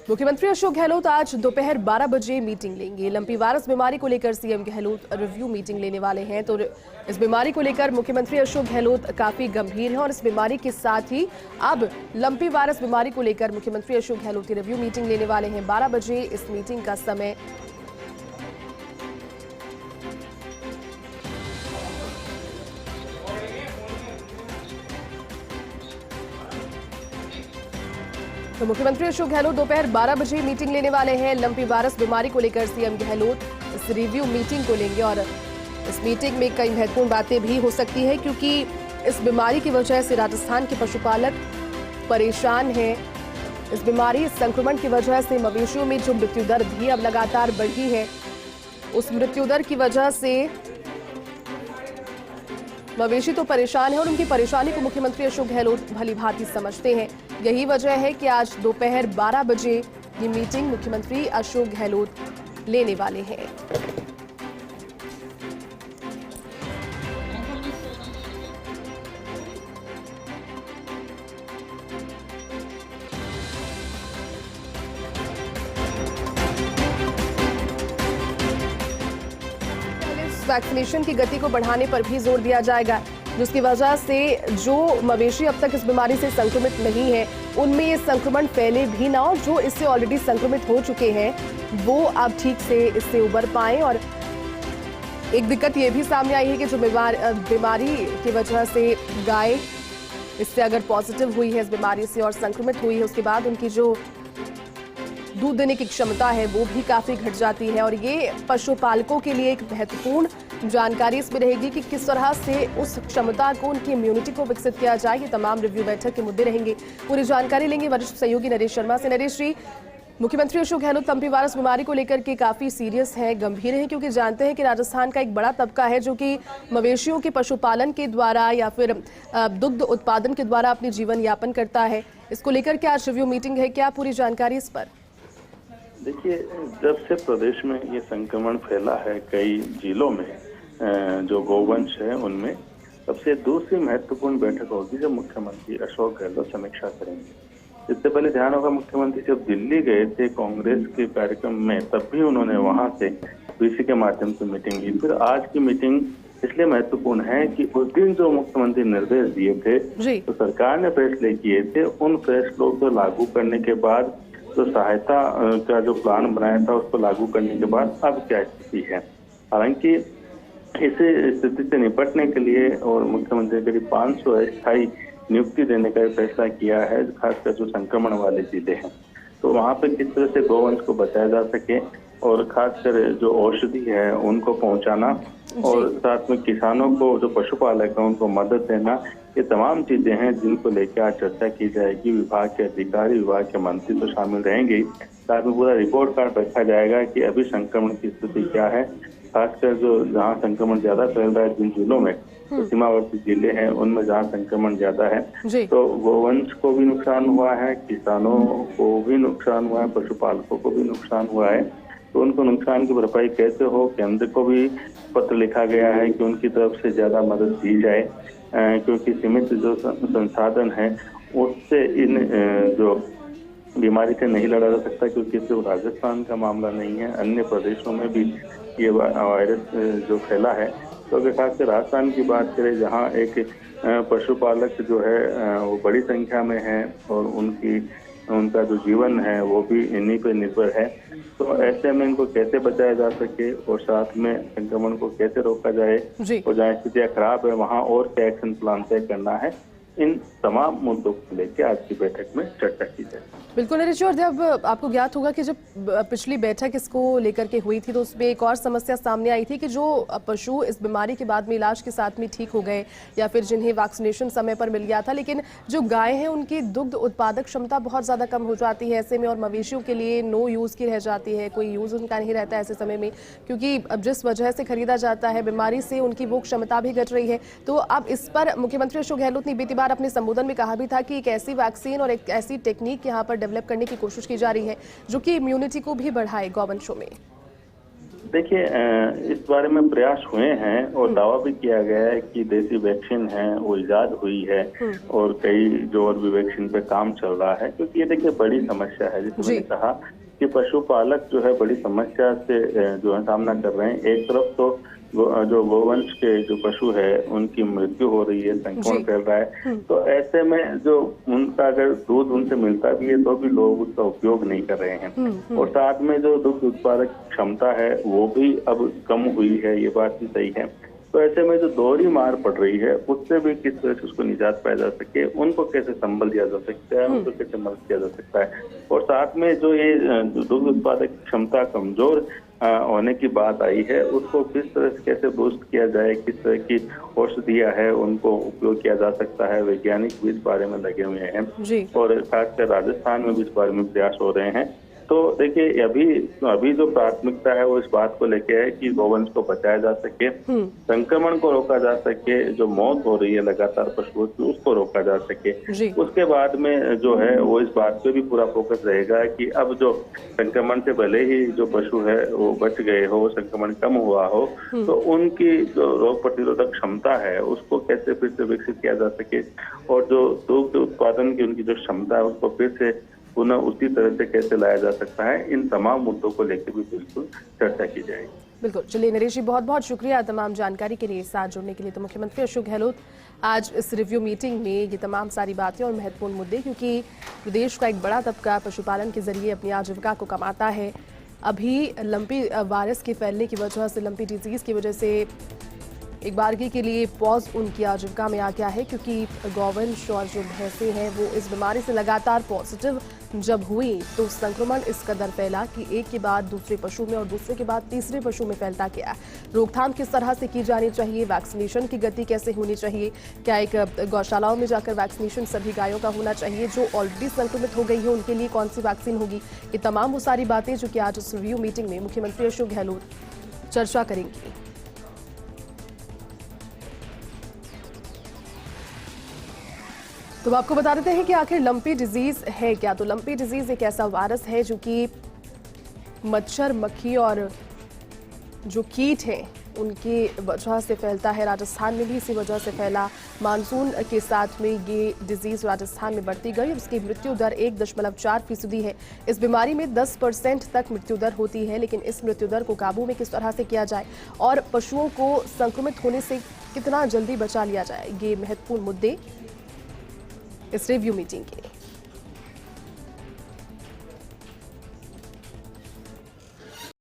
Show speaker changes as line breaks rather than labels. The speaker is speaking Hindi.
मुख्यमंत्री अशोक गहलोत आज दोपहर 12 बजे मीटिंग लेंगे। लंपी वायरस बीमारी को लेकर सीएम गहलोत रिव्यू मीटिंग लेने वाले हैं। तो इस बीमारी को लेकर मुख्यमंत्री अशोक गहलोत काफी गंभीर हैं और इस बीमारी के साथ ही अब लंपी वायरस बीमारी को लेकर मुख्यमंत्री अशोक गहलोत की रिव्यू मीटिंग लेने वाले हैं। 12 बजे इस मीटिंग का समय तो मुख्यमंत्री अशोक गहलोत दोपहर 12 बजे मीटिंग लेने वाले हैं। लंपी वायरस बीमारी को लेकर सीएम गहलोत इस रिव्यू मीटिंग को लेंगे और इस मीटिंग में कई महत्वपूर्ण बातें भी हो सकती हैं, क्योंकि इस बीमारी की वजह से राजस्थान के पशुपालक परेशान हैं। इस बीमारी संक्रमण की वजह से मवेशियों में जो मृत्यु दर भी अब लगातार बढ़ी है, उस मृत्यु दर की वजह से मवेशी तो परेशान है और उनकी परेशानी को मुख्यमंत्री अशोक गहलोत भली भांति समझते हैं। यही वजह है कि आज दोपहर 12 बजे ये मीटिंग मुख्यमंत्री अशोक गहलोत लेने वाले हैं। वैक्सीनेशन की गति को बढ़ाने पर भी जोर दिया जाएगा, जिसकी वजह से जो मवेशी अब तक इस बीमारी से संक्रमित नहीं है उनमें ये संक्रमण फैले भी ना, और जो इससे ऑलरेडी संक्रमित हो चुके हैं वो अब ठीक से इससे उबर पाएं। और एक दिक्कत ये भी सामने आई है कि जो बीमारी की वजह से गाय इससे अगर पॉजिटिव हुई है इस बीमारी से और संक्रमित हुई है, उसके बाद उनकी जो दूध देने की क्षमता है वो भी काफी घट जाती है। और ये पशुपालकों के लिए एक महत्वपूर्ण जानकारी इसमें रहेगी कि किस तरह से उस क्षमता को, उनकी इम्यूनिटी को विकसित किया जाए। ये तमाम रिव्यू बैठक के मुद्दे रहेंगे। पूरी जानकारी लेंगे वरिष्ठ सहयोगी नरेश शर्मा से। नरेश जी, मुख्यमंत्री अशोक गहलोत लंपी वायरस बीमारी को लेकर के काफी सीरियस है, गंभीर है, क्योंकि जानते हैं कि राजस्थान का एक बड़ा तबका है जो कि मवेशियों के पशुपालन के द्वारा या फिर दुग्ध उत्पादन के द्वारा अपनी जीवन यापन करता है। इसको लेकर के आज रिव्यू मीटिंग है, क्या पूरी जानकारी इस पर?
देखिए, जब से प्रदेश में ये संक्रमण फैला है कई जिलों में जो गौवंश है उनमें, सबसे दूसरी महत्वपूर्ण बैठक होगी जब मुख्यमंत्री अशोक गहलोत समीक्षा करेंगे। इससे पहले ध्यान होगा, मुख्यमंत्री जब दिल्ली गए थे कांग्रेस के कार्यक्रम में, तब भी उन्होंने वहां से वीसी के माध्यम से मीटिंग ली। फिर आज की मीटिंग इसलिए महत्वपूर्ण है कि उस दिन जो मुख्यमंत्री निर्देश दिए थे, तो सरकार ने फैसले किए थे, उन फैसलों को लागू करने के बाद जो सहायता का जो प्लान बनाया था उसको लागू करने के बाद अब क्या स्थिति है। हालांकि इस स्थिति से निपटने के लिए और मुख्यमंत्री करीब 500 अस्थायी नियुक्ति देने का फैसला किया है, खासकर जो संक्रमण वाले जिले हैं, तो वहाँ पे किस तरह से गौवंश को बचाया जा सके और खासकर जो औषधि है उनको पहुंचाना और साथ में किसानों को, जो पशुपालक है उनको मदद देना, ये तमाम चीजें हैं जिनको लेकर आज चर्चा की जाएगी। विभाग के अधिकारी, विभाग के मंत्री तो शामिल रहेंगे, साथ में पूरा रिपोर्ट कार्ड रखा जाएगा कि अभी संक्रमण की स्थिति क्या है, खासकर जो जहाँ संक्रमण ज्यादा फैल रहा है जिन जिलों में, तो सीमावर्ती जिले हैं उनमें जहाँ संक्रमण ज्यादा है, तो गौवंश को भी नुकसान हुआ है, किसानों को भी नुकसान हुआ है, पशुपालकों को भी नुकसान हुआ है। तो उनको नुकसान की भरपाई कैसे हो, केंद्र को भी पत्र लिखा गया है कि उनकी तरफ से ज्यादा मदद दी जाए, क्योंकि सीमित जो संसाधन है उससे इन जो बीमारी से नहीं लड़ा जा सकता, क्योंकि सिर्फ राजस्थान का मामला नहीं है, अन्य प्रदेशों में भी ये वायरस जो फैला है। तो अगर खासकर राजस्थान की बात करें, जहाँ एक पशुपालक जो है वो बड़ी संख्या में है और उनका जो जीवन है वो भी इन्हीं पर निर्भर है, तो ऐसे में इनको कैसे बचाया जा सके और साथ में संक्रमण को कैसे रोका जाए और जहाँ स्थितियाँ खराब है वहाँ और क्या एक्शन प्लान तय करना है, इन तमाम मुद्दों को लेकर आज की बैठक में चर्चा की जाए।
बिल्कुल नरेश जी, और जब आपको ज्ञात होगा कि जब पिछली बैठक इसको लेकर के हुई थी तो उसमें एक और समस्या सामने आई थी कि जो पशु इस बीमारी के बाद में इलाज के साथ में ठीक हो गए या फिर जिन्हें वैक्सीनेशन समय पर मिल गया था, लेकिन जो गाय हैं उनकी दुग्ध उत्पादक क्षमता बहुत ज़्यादा कम हो जाती है ऐसे में, और मवेशियों के लिए नो यूज़ की रह जाती है, कोई यूज़ उनका नहीं रहता ऐसे समय में, क्योंकि अब जिस वजह से खरीदा जाता है बीमारी से उनकी वो क्षमता भी घट रही है। तो अब इस पर मुख्यमंत्री अशोक गहलोत ने बीती बार अपने संबोधन में कहा भी था कि एक ऐसी वैक्सीन और एक ऐसी टेक्निक यहाँ पर डेवलप करने की कोशिश की जा रही है जो कि इम्यूनिटी को भी बढ़ाए गौवंशों में।
देखिए इस बारे में प्रयास हुए हैं और दावा भी किया गया है कि देसी वैक्सीन है वो इजाद हुई है और कई जो और भी वैक्सीन पे काम चल रहा है, क्योंकि ये देखिए बड़ी समस्या है। जैसे मैंने कहा कि पशुपालक जो है बड़ी समस्या से जो है सामना कर रहे हैं। एक तरफ तो जो गोवंश के जो पशु है उनकी मृत्यु हो रही है, संक्रमण फैल रहा है, तो ऐसे में जो उनका अगर दूध उनसे मिलता भी है तो भी लोग उसका उपयोग नहीं कर रहे हैं। और साथ में जो दुग्ध उत्पादक क्षमता है वो भी अब कम हुई है, ये बात भी सही है। तो ऐसे में जो दोहरी मार पड़ रही है उससे भी किस तरह से उसको निजात पाया जा सके, उनको कैसे संभल दिया जा सकता है, उनको कैसे मदद किया जा सकता है। और साथ में जो ये दुग्ध उत्पादक क्षमता कमजोर होने की बात आई है उसको किस तरह से कैसे बूस्ट किया जाए, किस तरह की औषधियां है उनको उपयोग किया जा सकता है। वैज्ञानिक भी इस बारे में लगे हुए हैं और खासकर राजस्थान में भी इस बारे में प्रयास हो रहे हैं। तो देखिए अभी जो प्राथमिकता है वो इस बात को लेके है कि गोवंश को बचाया जा सके, संक्रमण को रोका जा सके, जो मौत हो रही है लगातार पशुओं की उसको रोका जा सके। उसके बाद में जो है वो इस बात पे भी पूरा फोकस रहेगा कि अब जो संक्रमण से भले ही जो पशु है वो बच गए हो, संक्रमण कम हुआ हो, तो उनकी जो रोग प्रतिरोधक क्षमता है उसको कैसे फिर से विकसित किया जा सके और जो दुग्ध उत्पादन की उनकी जो क्षमता है उसको फिर से पुनः उसी तरह से कैसे लाया जा सकता है। इन तमाम मुद्दों को लेकर भी बिल्कुल चर्चा की जाएगी।
बिल्कुल। चलिए नरेश जी, बहुत बहुत शुक्रिया तमाम जानकारी के लिए, साथ जुड़ने के लिए। तो मुख्यमंत्री अशोक गहलोत आज इस रिव्यू मीटिंग में ये तमाम सारी बातें और महत्वपूर्ण मुद्दे, क्योंकि प्रदेश का एक बड़ा तबका पशुपालन के जरिए अपनी आजीविका को कमाता है। अभी लंपी वायरस के फैलने की वजह से, लंपी डिजीज की वजह से एक बारगी के लिए पॉज उनकी आजीविका में आ गया है, क्योंकि गौवंश और जो भैंसें हैं वो इस बीमारी से लगातार पॉजिटिव जब हुई तो संक्रमण इस कदर फैला कि एक के बाद दूसरे पशु में और दूसरे के बाद तीसरे पशु में फैलता गया। रोकथाम किस तरह से की जानी चाहिए, वैक्सीनेशन की गति कैसे होनी चाहिए, क्या एक गौशालाओं में जाकर वैक्सीनेशन सभी गायों का होना चाहिए, जो ऑलरेडी संक्रमित हो गई है उनके लिए कौन सी वैक्सीन होगी, ये तमाम वो सारी बातें जो कि आज इस रिव्यू मीटिंग में मुख्यमंत्री अशोक गहलोत चर्चा करेंगे। तो आपको बता देते हैं कि आखिर लंपी डिजीज है क्या। तो लंपी डिजीज एक ऐसा वायरस है जो कि मच्छर, मक्खी और जो कीट हैं उनकी वजह से फैलता है। राजस्थान में भी इसी वजह से फैला। मानसून के साथ में ये डिजीज राजस्थान में बढ़ती गई और उसकी मृत्यु दर 1.4% है। इस बीमारी में 10% तक मृत्यु दर होती है, लेकिन इस मृत्यु दर को काबू में किस तरह से किया जाए और पशुओं को संक्रमित होने से कितना जल्दी बचा लिया जाए, ये महत्वपूर्ण मुद्दे इस रिव्यू मीटिंग के लिए।